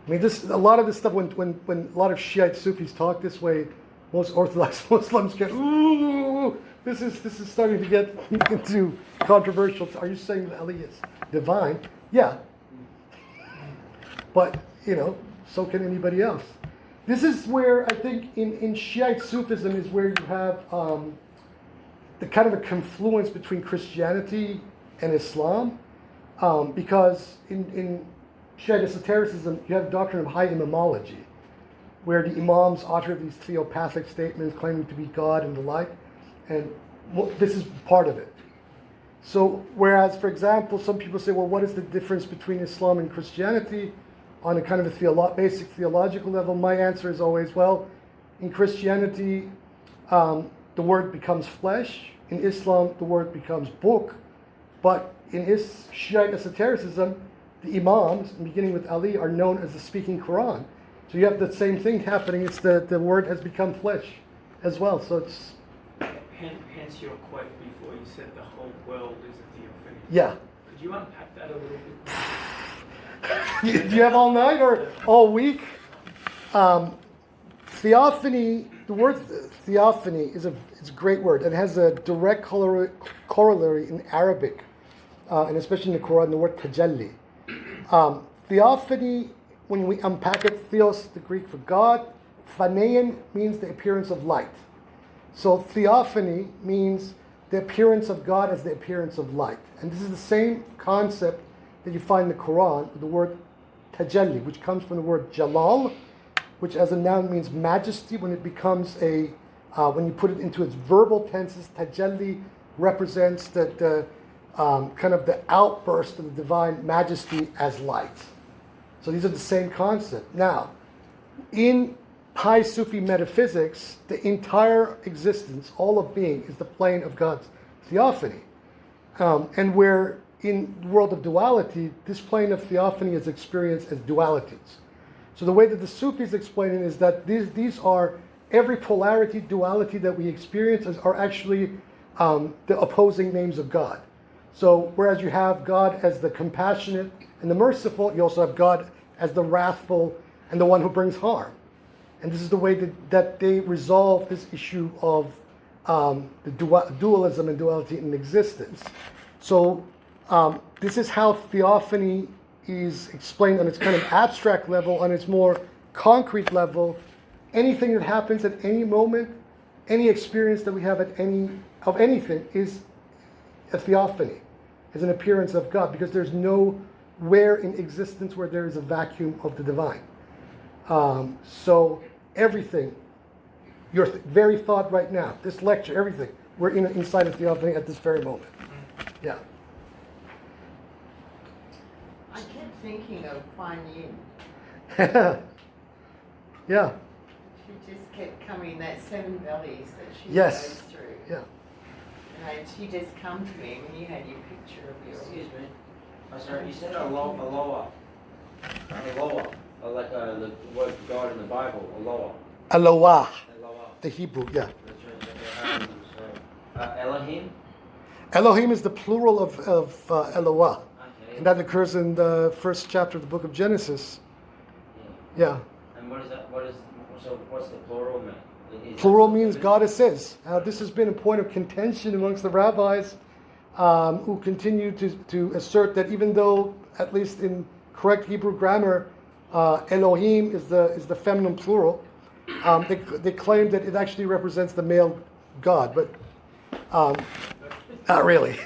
B: I mean, a lot of this stuff, when a lot of Shiite Sufis talk this way, most Orthodox Muslims get, ooh, this is starting to get into controversial. Are you saying that Ali is divine? Yeah. But, so can anybody else. This is where I think in Shiite Sufism is where you have the kind of a confluence between Christianity and Islam, because in Shiite esotericism you have the doctrine of high imamology, where the imams utter these theopathic statements claiming to be God and the like, and this is part of it. So whereas, for example, some people say, well, what is the difference between Islam and Christianity on a kind of a basic theological level? My answer is always, well, in Christianity, the word becomes flesh. In Islam, the word becomes book. But in Shiite esotericism, the imams, beginning with Ali, are known as the speaking Quran. So you have the same thing happening. It's the word has become flesh as well. So it's...
A: Hence your quote before, you said the whole world is a theophany.
B: Yeah.
A: Could you unpack that a little bit?
B: Do you have all night or all week? Theophany, the word theophany it's a great word. It has a direct corollary in Arabic, and especially in the Quran, the word tajalli. Theophany, when we unpack it, theos, the Greek for God, phanein means the appearance of light. So theophany means the appearance of God as the appearance of light. And this is the same concept that you find in the Quran, the word tajalli, which comes from the word jalal, which as a noun means majesty. When it becomes when you put it into its verbal tenses, tajalli represents the kind of the outburst of the divine majesty as light. So these are the same concept. Now, in high Sufi metaphysics, the entire existence, all of being, is the plane of God's theophany. And where in the world of duality, this plane of theophany is experienced as dualities. So the way that the Sufis explain it is that these are, every polarity, duality that we experience are actually the opposing names of God. So whereas you have God as the compassionate and the merciful, you also have God as the wrathful and the one who brings harm. And this is the way that they resolve this issue of the dualism and duality in existence. So this is how theophany is explained on its kind of abstract level. On its more concrete level, anything that happens at any moment, any experience that we have of anything is a theophany, is an appearance of God, because there's nowhere in existence where there is a vacuum of the divine. So everything, your very thought right now, this lecture, everything, we're inside of Theophany at this very moment. Yeah.
F: I kept thinking of Kuan Yin.
B: Yeah.
F: She just kept coming, that 7 valleys that she
B: Yes.
F: goes through.
B: Yeah.
F: And she just come to me when you had your picture of your...
E: Excuse me. I'm sorry, you said Aloha. Like the word for God in the Bible, Aloha.
B: Eloah,
E: Aloha.
B: the Hebrew, yeah.
E: That's right. Elohim?
B: Elohim is the plural of Eloah.
E: Okay.
B: And that occurs in the first chapter of the book of Genesis.
E: Yeah.
B: Yeah.
E: And so what's the plural mean? Is
B: Plural
E: that
B: means
E: something-
B: goddesses. This has been a point of contention amongst the rabbis who continue to assert that even though, at least in correct Hebrew grammar, Elohim is the feminine plural, they claim that it actually represents the male god, but not really.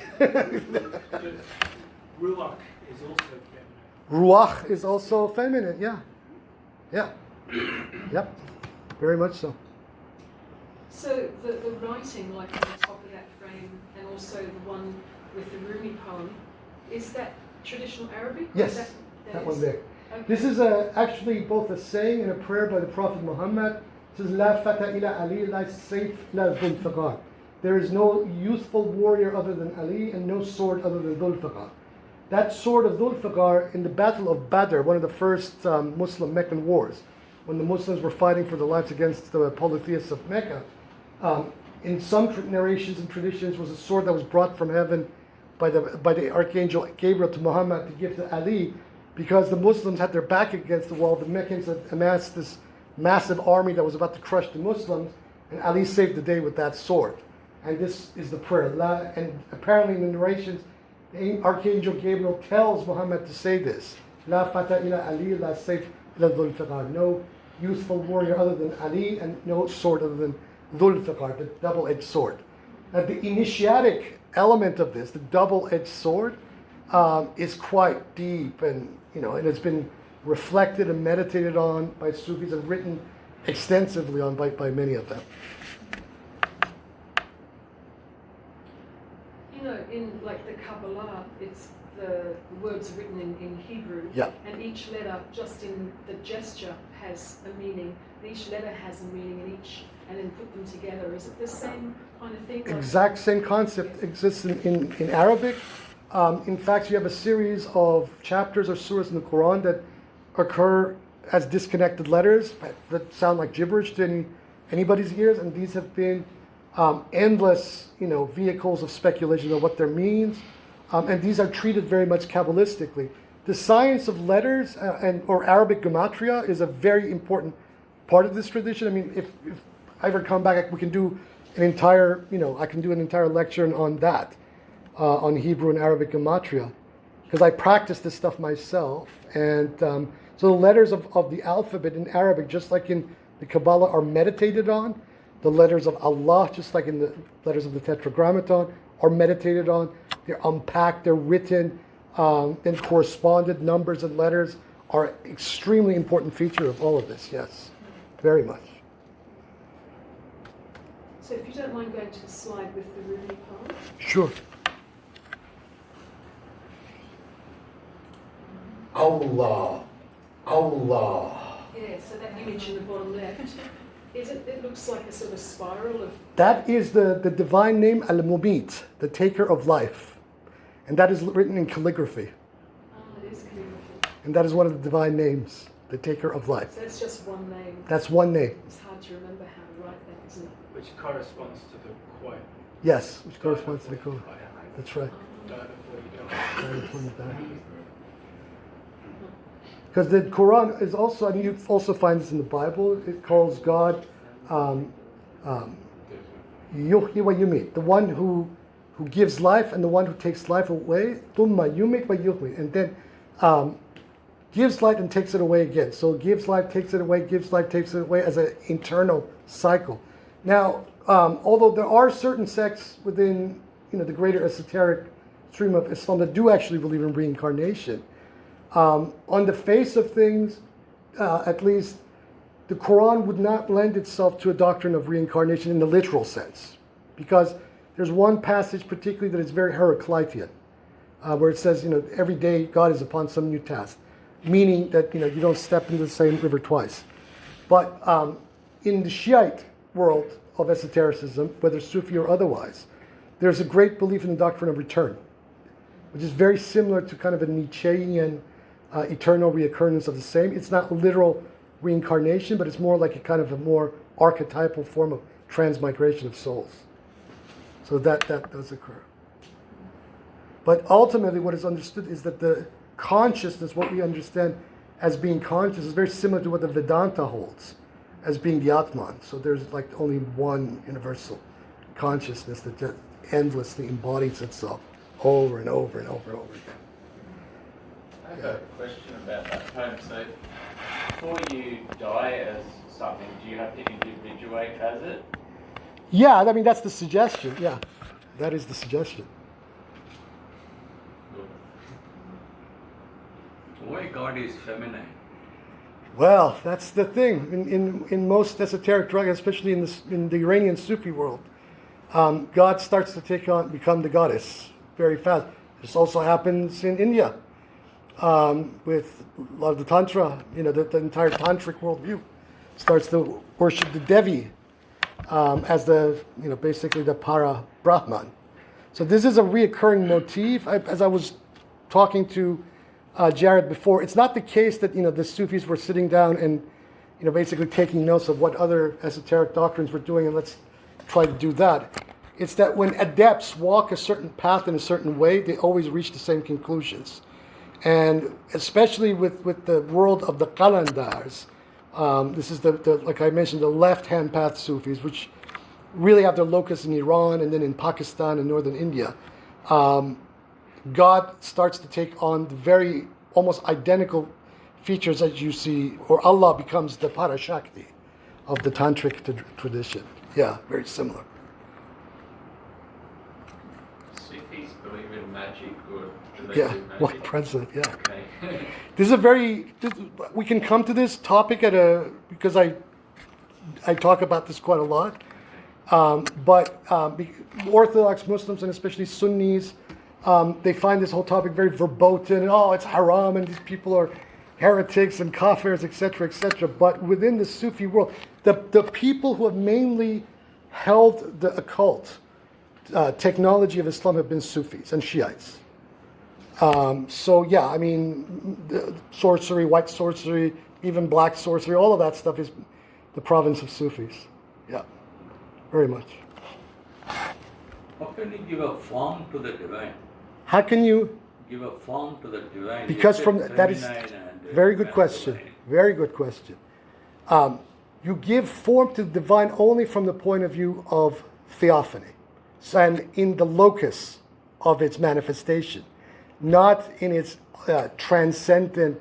A: Ruach is also feminine.
B: Ruach is also feminine, yeah. Yeah. Yep. Very much so.
D: So the writing, like on the top of that frame, and also the one with the Rumi poem, is that traditional Arabic? Or
B: Yes,
D: is
B: that
D: is-
B: one there.
D: Okay.
B: This is actually both a saying and a prayer by the Prophet Muhammad. It says, La fata ila Ali, la sayf la dhul faqar. There is no youthful warrior other than Ali, and no sword other than Dhul Faqar. That sword of Dhul Faqar in the Battle of Badr, one of the first Muslim Meccan wars, when the Muslims were fighting for their lives against the polytheists of Mecca, in some narrations and traditions was a sword that was brought from heaven by the Archangel Gabriel to Muhammad to give to Ali, because the Muslims had their back against the wall. The Meccans had amassed this massive army that was about to crush the Muslims, and Ali saved the day with that sword. And this is the prayer. And apparently in the narrations, the Archangel Gabriel tells Muhammad to say this. La fata ila Ali, la sayf ila dhul faqar. No youthful warrior other than Ali, and no sword other than dhul faqar, the double-edged sword. The initiatic element of this, the double-edged sword, is quite deep, and and it's been reflected and meditated on by Sufis and written extensively on by many of them.
D: In like the Kabbalah, it's the words are written in Hebrew,
B: Yeah.
D: and each letter, just in the gesture, has a meaning. Each letter has a meaning, and then put them together. Is it the same kind of thing?
B: Exact same concept exists in Arabic. In fact, you have a series of chapters or surahs in the Quran that occur as disconnected letters that sound like gibberish to anybody's ears, and these have been endless, vehicles of speculation of what their means, and these are treated very much Kabbalistically. The science of letters or Arabic gematria is a very important part of this tradition. I mean, if I ever come back, we can do an entire, I can do an entire lecture on that, on Hebrew and Arabic gematria, because I practice this stuff myself. And so the letters of the alphabet in Arabic, just like in the Kabbalah, are meditated on. The letters of Allah, just like in the letters of the Tetragrammaton, are meditated on. They're unpacked, they're written, and corresponded numbers and letters are extremely important feature of all of this, yes, very much.
D: So if you don't mind going to the slide with the Rumi poem.
B: Sure. Allah, Allah.
D: Yeah, so that image in the bottom left, it looks like a sort of spiral of...
B: That is the divine name Al-Mumit, the taker of life. And that is written in calligraphy.
D: Oh, it is calligraphy.
B: And that is one of the divine names, the taker of life.
D: So that's just one name.
B: That's one name.
D: It's hard to remember how to write that, isn't it?
A: Which corresponds to the quote.
B: Yes, which corresponds to the Quran. That's right.
A: Die before you die.
B: Because the Quran is also, and you also find this in the Bible, it calls God Yuhyi wa Yumit, the one who gives life and the one who takes life away. Thumma Yumit wa Yuhyi, and then gives life and takes it away again. So gives life, takes it away, gives life, takes it away as an internal cycle. Now, although there are certain sects within the greater esoteric stream of Islam that do actually believe in reincarnation, on the face of things, at least the Quran would not lend itself to a doctrine of reincarnation in the literal sense, because there's one passage particularly that is very Heraclitean, where it says, every day God is upon some new task, meaning that, you don't step into the same river twice. But in the Shiite world of esotericism, whether Sufi or otherwise, there's a great belief in the doctrine of return, which is very similar to kind of a Nietzschean eternal reoccurrence of the same. It's not literal reincarnation, but it's more like a kind of a more archetypal form of transmigration of souls. So that does occur. But ultimately what is understood is that the consciousness, what we understand as being conscious, is very similar to what the Vedanta holds as being the Atman. So there's like only one universal consciousness that just endlessly embodies itself over and over and over and over again.
G: I have a question about that poem. So, before you die as something, do you have to individuate as it?
B: Yeah, I mean, that's the suggestion. Yeah, that is the suggestion.
C: Why God is feminine?
B: Well, that's the thing. In most esoteric drugs, especially in the Iranian Sufi world, God starts to become the goddess very fast. This also happens in India with a lot of the Tantra. The entire Tantric worldview starts to worship the Devi as the, basically the Para Brahman. So this is a reoccurring motif. As I was talking to Jared before, it's not the case that the Sufis were sitting down and basically taking notes of what other esoteric doctrines were doing and let's try to do that. It's that when adepts walk a certain path in a certain way, they always reach the same conclusions. And especially with the world of the Qalandars, this is the like I mentioned, the left-hand path Sufis, which really have their locus in Iran and then in Pakistan and northern India. God starts to take on the very almost identical features that you see, or Allah becomes the Parashakti of the Tantric tradition. Yeah, very similar.
G: Sufis believe in magic, or do they
B: Yeah,
G: do magic?
B: what president? Yeah.
G: Okay.
B: This is we can come to this topic because I talk about this quite a lot. But Orthodox Muslims and especially Sunnis, they find this whole topic very verboten and it's haram and these people are heretics and kafirs, etc., etc. But within the Sufi world, the people who have mainly held the occult technology of Islam have been Sufis and Shiites. So yeah, I mean, the sorcery, white sorcery, even black sorcery, all of that stuff is the province of Sufis. Yeah, very much.
H: How can you give a form to the divine?
B: How can you?
H: Give a form to the divine.
B: Because
H: You
B: from
H: said
B: that is
H: feminine and,
B: very good question.
H: masculine.
B: Very good question. You give form to the divine only from the point of view of theophany, and in the locus of its manifestation, not in its transcendent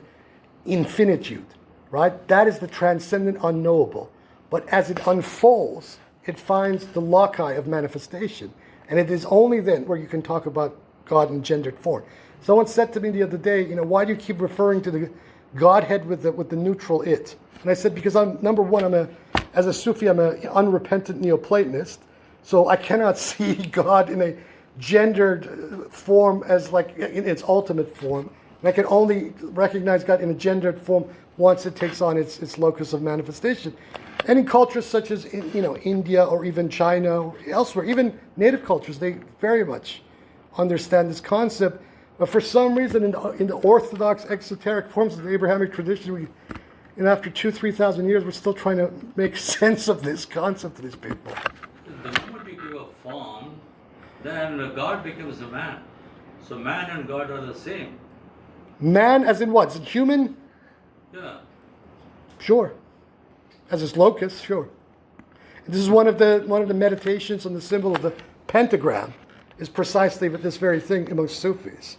B: infinitude, right? That is the transcendent unknowable. But as it unfolds, it finds the loci of manifestation. And it is only then where you can talk about God engendered form. Someone said to me the other day, why do you keep referring to the Godhead with the neutral it? And I said, because number one, as a Sufi, I'm an unrepentant Neoplatonist, so I cannot see God in a gendered form as like in its ultimate form. And I can only recognize God in a gendered form once it takes on its locus of manifestation. And in cultures such as India or even China or elsewhere, even native cultures, they very much understand this concept. But for some reason, in the Orthodox exoteric forms of the Abrahamic tradition, after 2,000-3,000 years, we're still trying to make sense of this concept to these people.
H: The moment you give a form, then God becomes a man. So man and God are the same.
B: Man, as in what? Is it human?
H: Yeah.
B: Sure. As its locus, sure. This is one of the meditations on the symbol of the pentagram, is precisely this very thing amongst Sufis,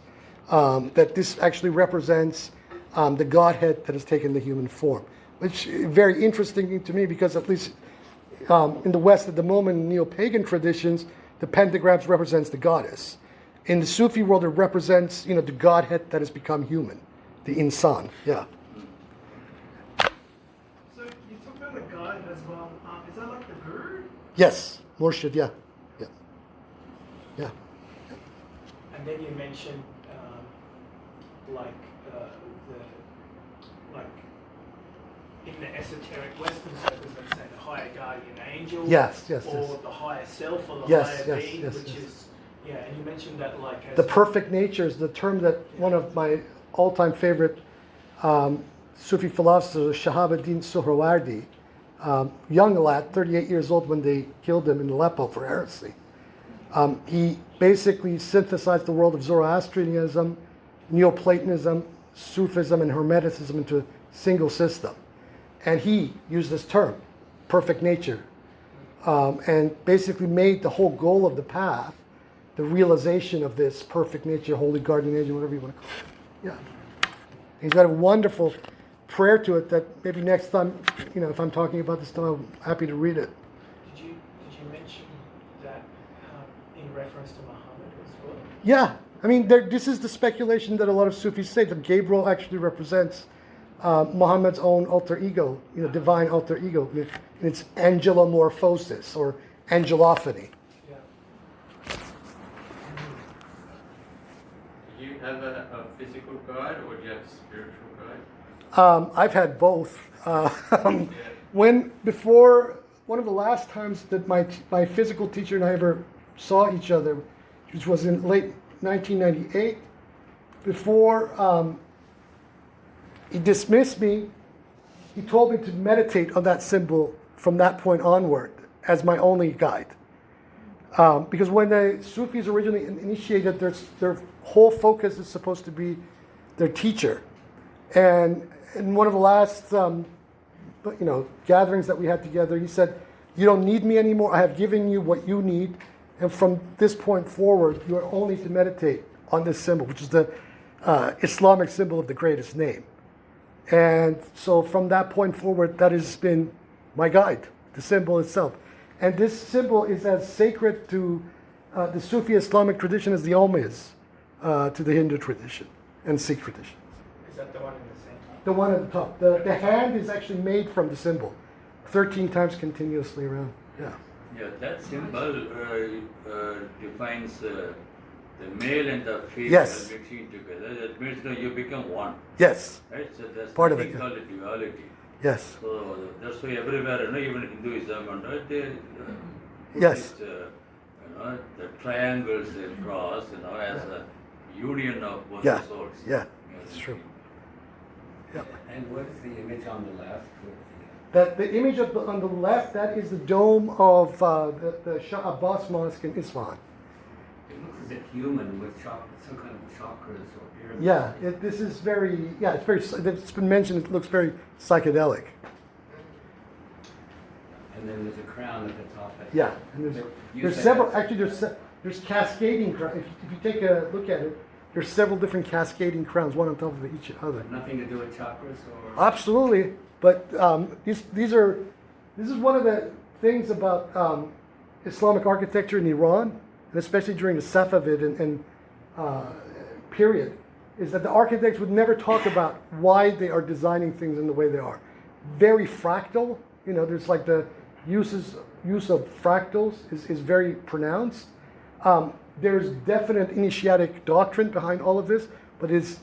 B: that this actually represents the Godhead that has taken the human form, which is very interesting to me because at least in the West at the moment, in neo-pagan traditions, the pentagrams represents the goddess. In the Sufi world, it represents the Godhead that has become human, the insan. Yeah.
A: So you talk about
I: mentioned the guide as well. Is that like the guru?
B: Yes, Murshid, yeah.
A: And then you mentioned in the esoteric Western circles, let's say the higher guardian angel,
B: Yes.
A: or the higher self, or the
B: Yes,
A: higher
B: yes,
A: being,
B: yes,
A: which
B: yes.
A: is and you mentioned that as
B: The perfect nature is the term that one of my all-time favorite Sufi philosophers, Shahabuddin Suhrawardi, young lad, 38 years old when they killed him in Aleppo for heresy. He basically synthesized the world of Zoroastrianism, Neoplatonism, Sufism, and Hermeticism into a single system. And he used this term, perfect nature, and basically made the whole goal of the path the realization of this perfect nature, holy guardian angel, whatever you want to call it. Yeah. He's got a wonderful prayer to it that maybe next time, if I'm talking about this, I'm happy to read it.
A: Did you mention that in reference to Muhammad as well?
B: Yeah. I mean, this is the speculation that a lot of Sufis say, that Gabriel actually represents Muhammad's own alter ego, divine alter ego. It's angelomorphosis or angelophany.
G: Do you have a physical guide or do you have a spiritual guide?
B: I've had both. Before one of the last times that my physical teacher and I ever saw each other, which was in late 1998, before he dismissed me, he told me to meditate on that symbol from that point onward as my only guide. Because when the Sufis originally initiated, their whole focus is supposed to be their teacher. And in one of the last gatherings that we had together, he said, "You don't need me anymore. I have given you what you need. And from this point forward, you are only to meditate on this symbol," which is the Islamic symbol of the greatest name. And so from that point forward, that has been my guide, the symbol itself. And this symbol is as sacred to the Sufi Islamic tradition as the Om is to the Hindu tradition and Sikh tradition.
A: Is that the one in the center?
B: The one at the top. The hand is actually made from the symbol, 13 times continuously around. Yeah.
H: Yeah, that symbol defines the male and the female
B: Yes.
H: mixing together. That means that you become one.
B: Yes.
H: Right? So that's
B: Part of
H: something
B: it, yeah.
H: called duality.
B: Yes.
H: So that's why everywhere, even Hinduism and they
B: Yes.
H: the triangles they cross, as a union of both
B: Yeah.
H: the souls.
B: Yeah. That's true. Yeah.
C: And what is the image on the left?
B: The image on the left, that is the dome of the Shah Abbas Mosque in Isfahan.
C: It looks as if human with some kind of chakras or pyramids.
B: Yeah, it's been mentioned, it looks very psychedelic.
C: And then there's a crown at the top.
B: Yeah, and there's several, actually there's cascading crowns. If you take a look at it, there's several different cascading crowns, one on top of each other.
C: Nothing to do with chakras or?
B: Absolutely, but this is one of the things about Islamic architecture in Iran, and especially during the Safavid and period, is that the architects would never talk about why they are designing things in the way they are. Very fractal, there's like the use of fractals is very pronounced. There's definite initiatic doctrine behind all of this, but it's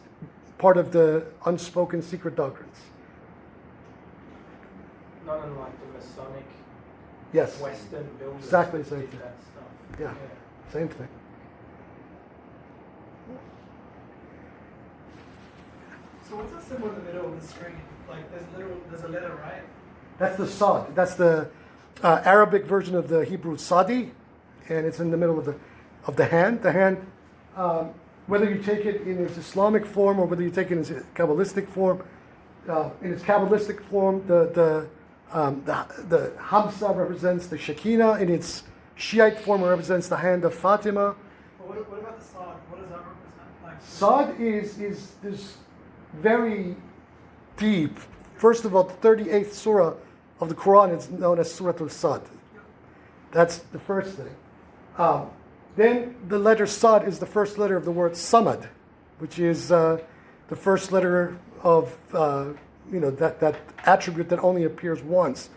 B: part of the unspoken secret doctrines.
A: Not unlike the Masonic
B: Yes.
A: Western builders.
B: Exactly the
A: that
B: same
A: did
B: thing.
A: that stuff.
B: Yeah. Same thing.
I: So what's that symbol in the middle of the screen? Like there's a letter, right?
B: That's the Sad. That's the Arabic version of the Hebrew Sadi, and it's in the middle of the hand. The hand, whether you take it in its Islamic form or whether you take it in its Kabbalistic form, the Hamza represents the Shekinah. In its Shiite form, it represents the hand of Fatima.
I: But what about the Sad? What does that represent? Like
B: Sad is this very deep. First of all, the 38th surah of the Quran is known as Surah al-Sad. That's the first thing. Then the letter Sad is the first letter of the word Samad, which is the first letter of that attribute that only appears once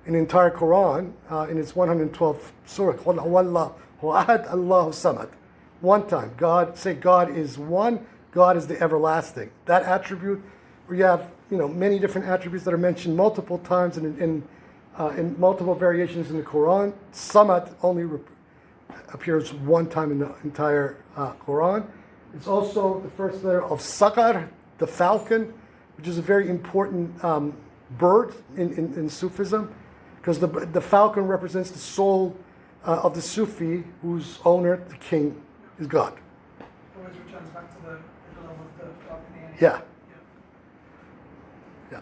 B: in the entire Quran, in its 112th surah. قُلْ هُوَ اللَّهُ أَحَدٌ اللَّهُ الصَّمَدُ. One time, God is one. God is the everlasting. That attribute, where you have many different attributes that are mentioned multiple times in multiple variations in the Quran. Samad only appears one time in the entire Quran. It's also the first letter of Saqar, the falcon, which is a very important bird in Sufism, because the falcon represents the soul of the Sufi, whose owner, the king, is God.
I: Always returns back to the glove of the falcon.
B: Yeah. Yeah.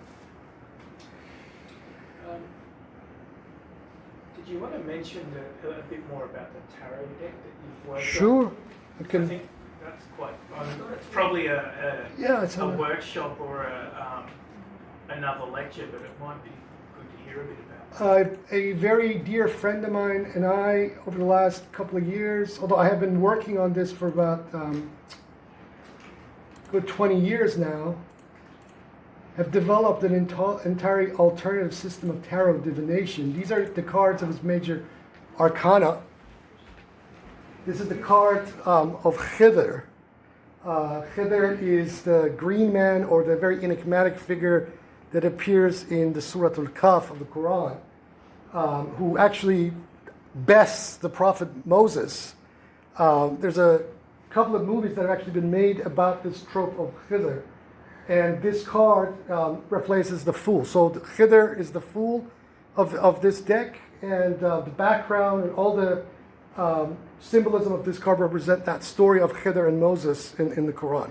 A: Did you want to mention a bit more about the tarot deck that you've worked on?
B: Sure.
A: I think that's quite. It's probably a workshop or another lecture, but it might be good to hear a bit about.
B: A very dear friend of mine and I, over the last couple of years, although I have been working on this for about good 20 years now, have developed an entirely alternative system of tarot divination. These are the cards of his major arcana. This is the card of Khidr. Khidr is the green man, or the very enigmatic figure that appears in the Surah Al-Kahf of the Quran, who actually bests the prophet Moses. There's a couple of movies that have actually been made about this trope of Khidr. And this card replaces the fool. So the Khidr is the fool of this deck, and the background and all the symbolism of this card represent that story of Khidr and Moses in the Quran.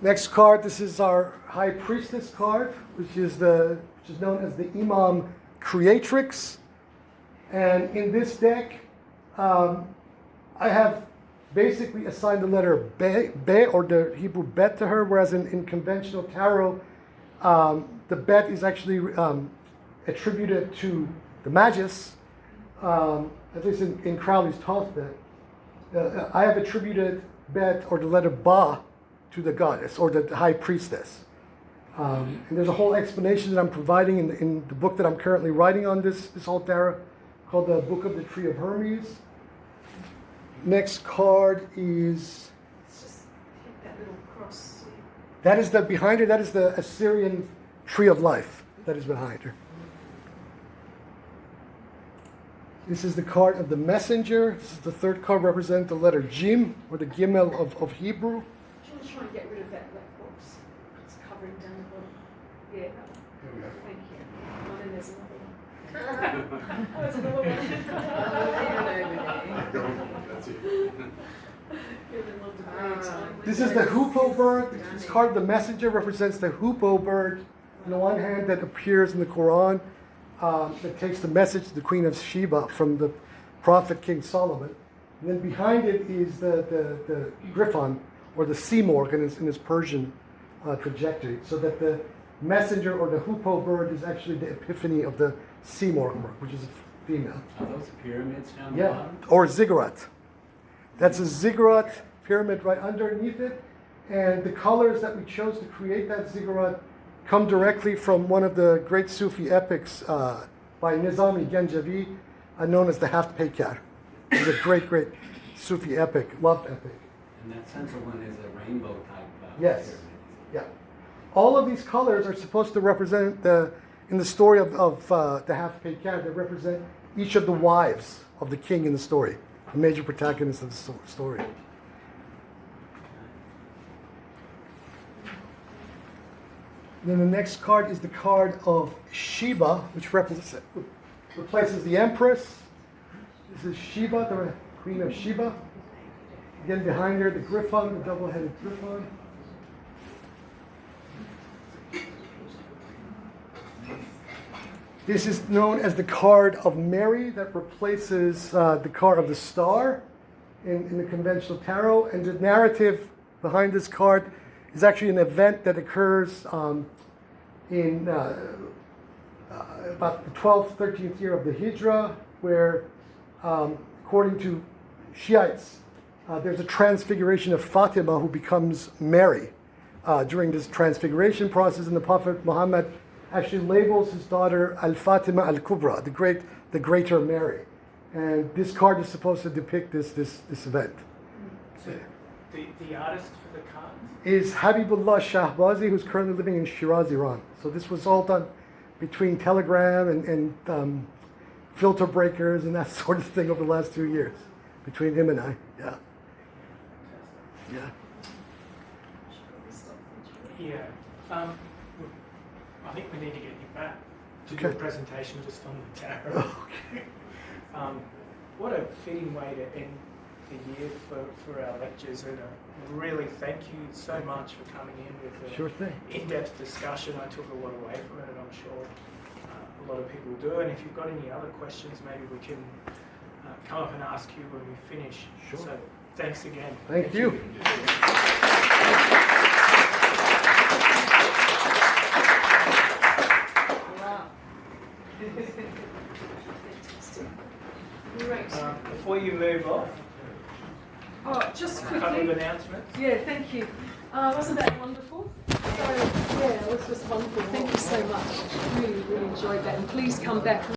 B: Next card, this is our High Priestess card, which is known as the Imam Creatrix. And in this deck, I have basically assigned the letter Be, or the Hebrew Bet, to her, whereas in conventional tarot, the Bet is actually attributed to the Majesty, at least in Crowley's Thothbet. I have attributed Bet, or the letter Ba, to the goddess, or the high priestess. And there's a whole explanation that I'm providing in the book that I'm currently writing on this whole tarot, called the Book of the Tree of Hermes. Next card is...
D: It's just hit that little cross.
B: That is behind her, that is the Assyrian Tree of Life that is behind her. This is the card of the Messenger. This is the third card, representing the letter Jim, or the Gimel of Hebrew.
D: Do you want to try and get rid of that black box? It's covering down the bottom. Yeah, that one. Thank you. Oh, then there's another one. Oh, there's another one.
B: This is the hoopoe bird. This card of the Messenger represents the hoopoe bird, on the one hand, that appears in the Quran, that takes the message to the Queen of Sheba from the prophet King Solomon. And then behind it is the griffon, or the sea morg, in its Persian trajectory, so that the messenger, or the hoopoe bird, is actually the epiphany of the sea morg, which is a female.
C: Are those pyramids down the
B: Yeah,
C: bottom?
B: or ziggurat. That's a ziggurat pyramid right underneath it, and the colors that we chose to create that ziggurat come directly from one of the great Sufi epics by Nizami Ganjavi, known as the Haft Peykar. It's a great Sufi epic, love epic.
C: And that central one is a rainbow type
B: Yes.
C: pyramid.
B: Yeah. All of these colors are supposed to represent in the story of the Haft Peykar, they represent each of the wives of the king in the story, the major protagonist of the story. Then the next card is the card of Sheba, which replaces the Empress. This is Sheba, the Queen of Sheba. Again, behind her, the griffon, the double-headed griffon. This is known as the card of Mary, that replaces the card of the star in the conventional tarot. And the narrative behind this card is actually an event that occurs in about the 12th, 13th year of the Hijra, where, according to Shiites, there's a transfiguration of Fatima, who becomes Mary. during this transfiguration process, and the Prophet Muhammad actually labels his daughter Al-Fatima Al-Kubra, the greater Mary. And this card is supposed to depict this event.
A: So the artist for the cards?
B: Is Habibullah Shahbazi, who's currently living in Shiraz, Iran. So this was all done between Telegram and filter breakers and that sort of thing over the last 2 years, between him and I. Yeah. Yeah.
A: Yeah. I think we need to get you back to do a presentation just on the tarot.
B: Okay.
A: What a fitting way to end the year for our lectures, and really thank you so much for coming in with
B: Sure thing.
A: in-depth discussion. I took a lot away from it, and I'm sure a lot of people do. And if you've got any other questions, maybe we can come up and ask you when we finish.
B: Sure.
A: So thanks again.
B: Thank you.
D: Great.
A: Before you move off,
D: Oh, just
A: a couple of
D: quickly.
A: announcements.
D: Yeah, thank you. Wasn't that wonderful? So, yeah, it was just wonderful. Thank you so much. Really, really enjoyed that. And please come back.